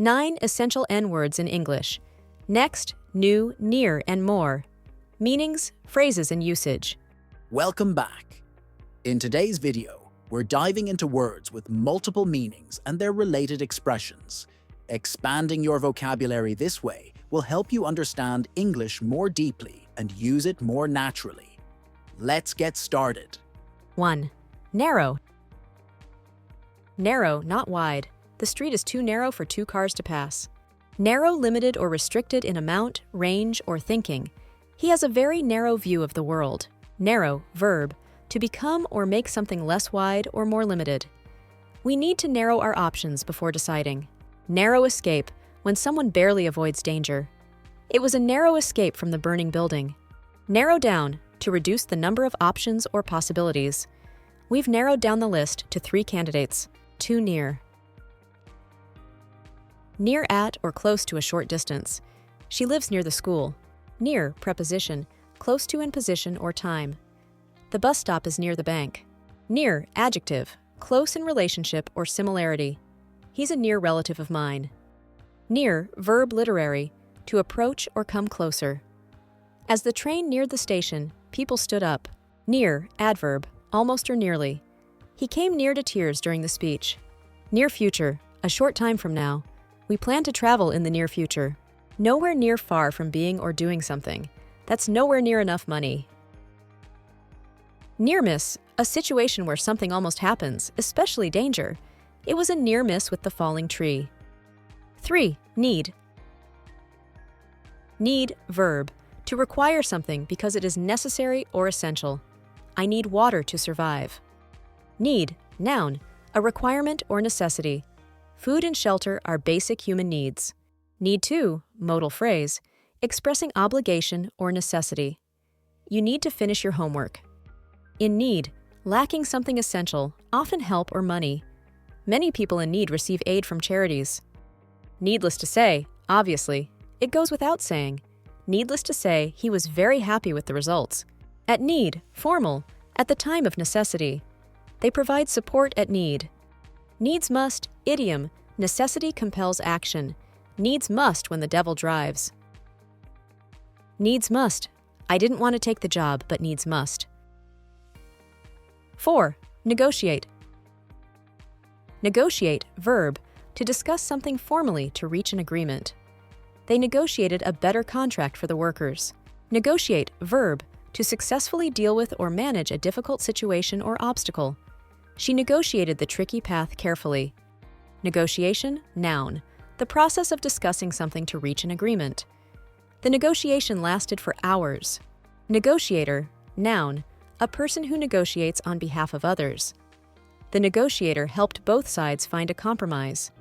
9 essential N-words in English. Next, new, near, and more. Meanings, phrases, and usage. Welcome back. In today's video, we're diving into words with multiple meanings and their related expressions. Expanding your vocabulary this way will help you understand English more deeply and use it more naturally. Let's get started. 1. Narrow. Narrow, not wide. The street is too narrow for 2 cars to pass. Narrow, limited, or restricted in amount, range, or thinking. He has a very narrow view of the world. Narrow, verb, to become or make something less wide or more limited. We need to narrow our options before deciding. Narrow escape, when someone barely avoids danger. It was a narrow escape from the burning building. Narrow down, to reduce the number of options or possibilities. We've narrowed down the list to 3 candidates. Too near. Near at or close to a short distance. She lives near the school. Near, preposition, close to in position or time. The bus stop is near the bank. Near, adjective, close in relationship or similarity. He's a near relative of mine. Near, verb literary, to approach or come closer. As the train neared the station, people stood up. Near, adverb, almost or nearly. He came near to tears during the speech. Near future, a short time from now. We plan to travel in the near future. Nowhere near far from being or doing something. That's nowhere near enough money. Near miss, a situation where something almost happens, especially danger. It was a near miss with the falling tree. 3. Need. Need, verb, to require something because it is necessary or essential. I need water to survive. Need, noun, a requirement or necessity. Food and shelter are basic human needs. Need to, modal phrase, expressing obligation or necessity. You need to finish your homework. In need, lacking something essential, often help or money. Many people in need receive aid from charities. Needless to say, obviously, it goes without saying. Needless to say, he was very happy with the results. At need, formal, at the time of necessity. They provide support at need. Needs must, idiom, necessity compels action. Needs must when the devil drives. Needs must. I didn't want to take the job, but needs must. 4. Negotiate. Negotiate, verb, to discuss something formally to reach an agreement. They negotiated a better contract for the workers. Negotiate, verb, to successfully deal with or manage a difficult situation or obstacle. She negotiated the tricky path carefully. Negotiation, noun, the process of discussing something to reach an agreement. The negotiation lasted for hours. Negotiator, noun, a person who negotiates on behalf of others. The negotiator helped both sides find a compromise.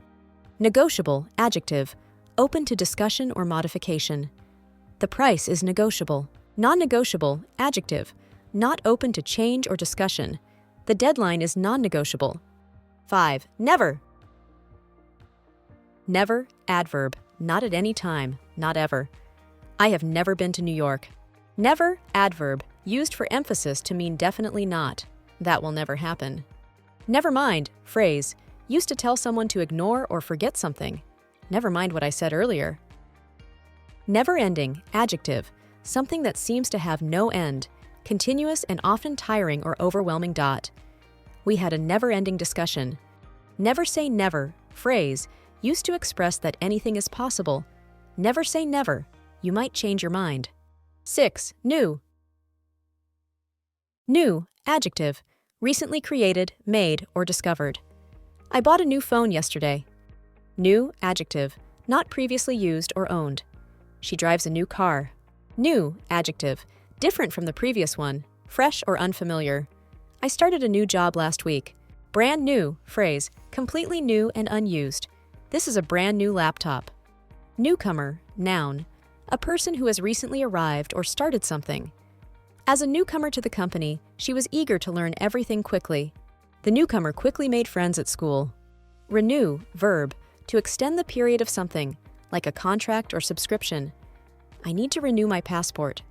Negotiable, adjective, open to discussion or modification. The price is negotiable. Non-negotiable, adjective, not open to change or discussion. The deadline is non-negotiable. 5. Never. Never, adverb, not at any time, not ever. I have never been to New York. Never, adverb, used for emphasis to mean definitely not. That will never happen. Never mind, phrase, used to tell someone to ignore or forget something. Never mind what I said earlier. Never-ending, adjective, something that seems to have no end, continuous and often tiring or overwhelming. We had a never-ending discussion. Never say never, phrase, used to express that anything is possible. Never say never, you might change your mind. 6. New. New, adjective, recently created, made, or discovered. I bought a new phone yesterday. New, adjective, not previously used or owned. She drives a new car. New, adjective, different from the previous one, fresh or unfamiliar. I started a new job last week. Brand new, phrase, completely new and unused. This is a brand new laptop. Newcomer, noun, a person who has recently arrived or started something. As a newcomer to the company, she was eager to learn everything quickly. The newcomer quickly made friends at school. Renew, verb, to extend the period of something, like a contract or subscription. I need to renew my passport.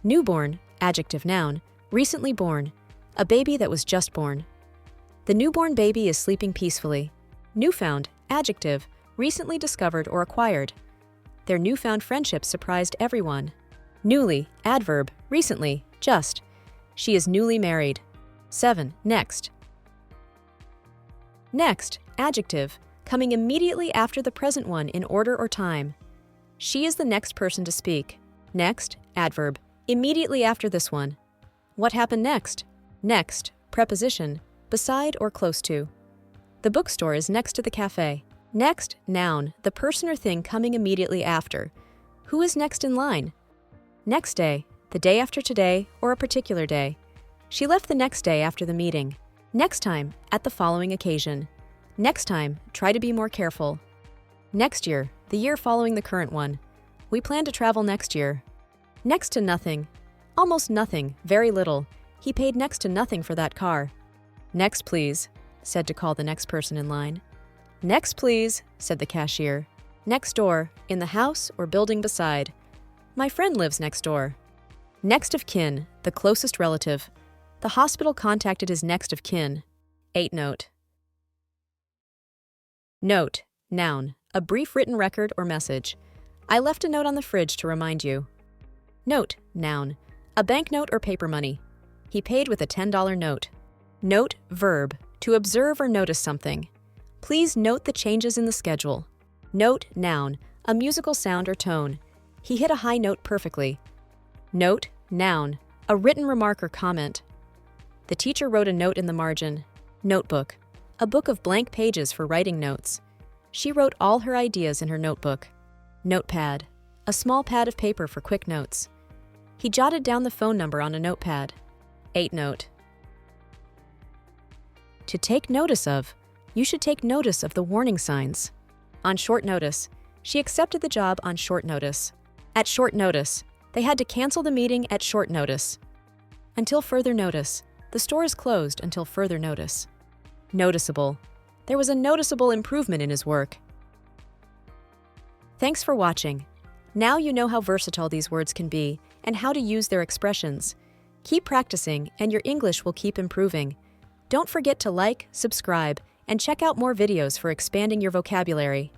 Newborn, adjective noun, recently born, a baby that was just born. The newborn baby is sleeping peacefully. Newfound, adjective, recently discovered or acquired. Their newfound friendship surprised everyone. Newly, adverb, recently, just. She is newly married. 7. Next. Next, adjective, coming immediately after the present one in order or time. She is the next person to speak. Next, adverb, immediately after this one. What happened next? Next, preposition, beside or close to. The bookstore is next to the cafe. Next, noun, the person or thing coming immediately after. Who is next in line? Next day, the day after today, or a particular day. She left the next day after the meeting. Next time, at the following occasion. Next time, try to be more careful. Next year, the year following the current one. We plan to travel next year. Next to nothing. Almost nothing, very little. He paid next to nothing for that car. Next, please, said to call the next person in line. Next, please, said the cashier. Next door, in the house or building beside. My friend lives next door. Next of kin, the closest relative. The hospital contacted his next of kin. 8 note. Note, noun, a brief written record or message. I left a note on the fridge to remind you. Note, noun, a banknote or paper money. He paid with a $10 note. Note, verb, to observe or notice something. Please note the changes in the schedule. Note, noun, a musical sound or tone. He hit a high note perfectly. Note, noun, a written remark or comment. The teacher wrote a note in the margin. Notebook, a book of blank pages for writing notes. She wrote all her ideas in her notebook. Notepad, a small pad of paper for quick notes. He jotted down the phone number on a notepad. 8 note. To take notice of, you should take notice of the warning signs. On short notice, she accepted the job on short notice. At short notice, they had to cancel the meeting at short notice. Until further notice, the store is closed until further notice. Noticeable. There was a noticeable improvement in his work. Thanks for watching. Now you know how versatile these words can be and how to use their expressions. Keep practicing and your English will keep improving. Don't forget to like, subscribe, and check out more videos for expanding your vocabulary.